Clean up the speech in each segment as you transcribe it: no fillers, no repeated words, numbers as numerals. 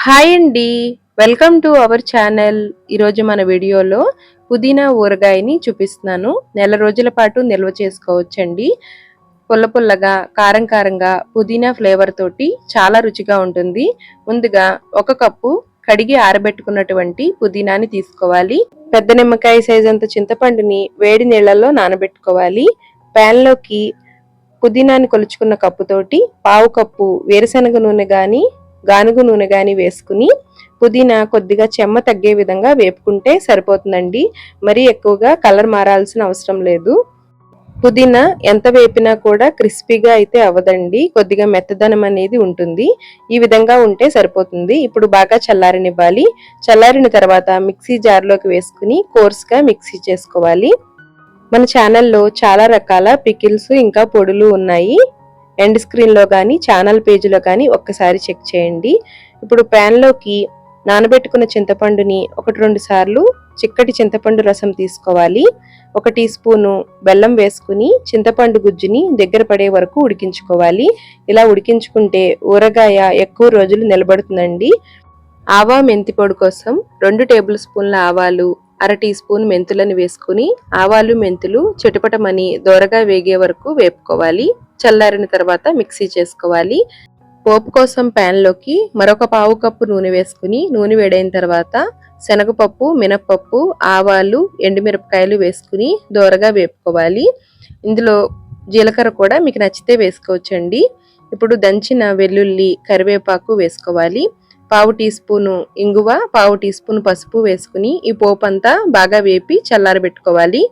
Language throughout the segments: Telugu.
హాయ్ అండి, వెల్కమ్ టు అవర్ ఛానల్. ఈరోజు మన వీడియోలో పుదీనా ఊరగాయని చూపిస్తున్నాను. నెల రోజుల పాటు నిల్వ చేసుకోవచ్చండి. పుల్ల పుల్లగా, కారం కారంగా, పుదీనా ఫ్లేవర్ తోటి చాలా రుచిగా ఉంటుంది. ముందుగా 1 కప్పు కడిగి ఆరబెట్టుకున్నటువంటి పుదీనాని తీసుకోవాలి. పెద్ద నిమ్మకాయ సైజ్ అంత చింతపండుని వేడి నీళ్ళల్లో నానబెట్టుకోవాలి. ప్యాన్ లోకి పుదీనాని కొలుచుకున్న కప్పుతోటి 1/2 కప్పు వేరుశనగ నూనె గాని గానుగు నూనె గాని వేసుకుని పుదీనా కొద్దిగా చెమ్మ తగ్గే విధంగా వేపుకుంటే సరిపోతుందండి. మరీ ఎక్కువగా కలర్ మారాల్సిన అవసరం లేదు. పుదీనా ఎంత వేపినా కూడా క్రిస్పీగా అయితే అవ్వదండి, కొద్దిగా మెత్తదనం అనేది ఉంటుంది. ఈ విధంగా ఉంటే సరిపోతుంది. ఇప్పుడు బాగా చల్లారనివ్వాలి. చల్లారిన తర్వాత మిక్సీ జార్లోకి వేసుకుని కోర్స్గా మిక్సీ చేసుకోవాలి. మన ఛానల్లో చాలా రకాల పికిల్స్ ఇంకా పొడులు ఉన్నాయి. ఎండ్ స్క్రీన్ లో కానీ ఛానల్ పేజీలో కానీ ఒక్కసారి చెక్ చేయండి. ఇప్పుడు ప్యాన్ లోకి నానబెట్టుకున్న చింతపండుని 1-2 సార్లు చిక్కటి చింతపండు రసం తీసుకోవాలి. 1 టీ స్పూను బెల్లం వేసుకుని చింతపండు గుజ్జుని దగ్గర పడే వరకు ఉడికించుకోవాలి. ఇలా ఉడికించుకుంటే ఊరగాయ ఎక్కువ రోజులు నిలబడుతుందండి. ఆవా మెంతి పొడి కోసం 2 టేబుల్ స్పూన్ల ఆవాలు, 1/2 టీ స్పూన్ మెంతులను వేసుకుని ఆవాలు మెంతులు చిటపటమని దోరగా వేగే వరకు వేపుకోవాలి. చల్లారిన తర్వాత మిక్సీ చేసుకోవాలి. పోపు కోసం ప్యాన్ లోకి మరొక 1/2 కప్పు నూనె వేసుకుని నూనె వేడైన తర్వాత శనగపప్పు, మినప్పప్పు, ఆవాలు, ఎండుమిరపకాయలు వేసుకుని దోరగా వేపుకోవాలి. ఇందులో జీలకర్ర కూడా మీకు నచ్చితే వేసుకోవచ్చండి. ఇప్పుడు దంచిన వెల్లుల్లి, కరివేపాకు వేసుకోవాలి. 1/2 టీ స్పూను ఇంగువ, 1/2 టీ స్పూన్ పసుపు వేసుకుని ఈ పోపు అంతా బాగా వేపి చల్లారబెట్టుకోవాలి.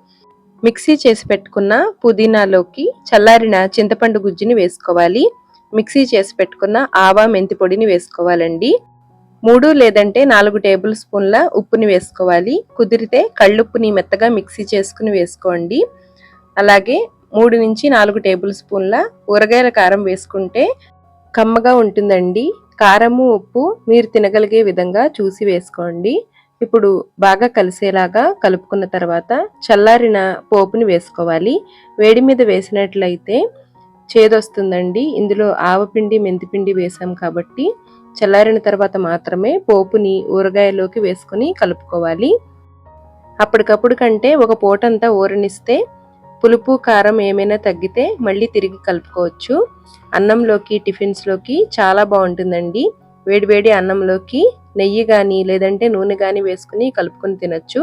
మిక్సీ చేసి పెట్టుకున్న పుదీనాలోకి చల్లారిన చింతపండు గుజ్జుని వేసుకోవాలి. మిక్సీ చేసి పెట్టుకున్న ఆవా మెంతి పొడిని వేసుకోవాలండి. 3 లేదంటే 4 టేబుల్ స్పూన్ల ఉప్పుని వేసుకోవాలి. కుదిరితే కళ్ళుప్పుని మెత్తగా మిక్సీ చేసుకుని వేసుకోండి. అలాగే 3 నుంచి 4 టేబుల్ స్పూన్ల ఊరగాయల కారం వేసుకుంటే కమ్మగా ఉంటుందండి. కారము, ఉప్పు మీరు తినగలిగే విధంగా చూసి వేసుకోండి. ఇప్పుడు బాగా కలిసేలాగా కలుపుకున్న తర్వాత చల్లారిన పోపుని వేసుకోవాలి. వేడి మీద వేసినట్లయితే చేదొస్తుందండి. ఇందులో ఆవపిండి, మెంతిపిండి వేసాం కాబట్టి చల్లారిన తర్వాత మాత్రమే పోపుని ఊరగాయలోకి వేసుకుని కలుపుకోవాలి. అప్పటికప్పుడు కంటే ఒక పూటంతా ఊరనిస్తే పులుపు, కారం ఏమైనా తగ్గితే మళ్ళీ తిరిగి కలుపుకోవచ్చు. అన్నంలోకి, టిఫిన్స్లోకి చాలా బాగుంటుందండి. వేడివేడి అన్నంలోకి నెయ్యి కానీ లేదంటే నూనె కానీ వేసుకుని కలుపుకొని తినొచ్చు.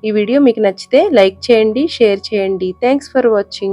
ఈ వీడియో మీకు నచ్చితే లైక్ చేయండి, షేర్ చేయండి. Thanks for watching.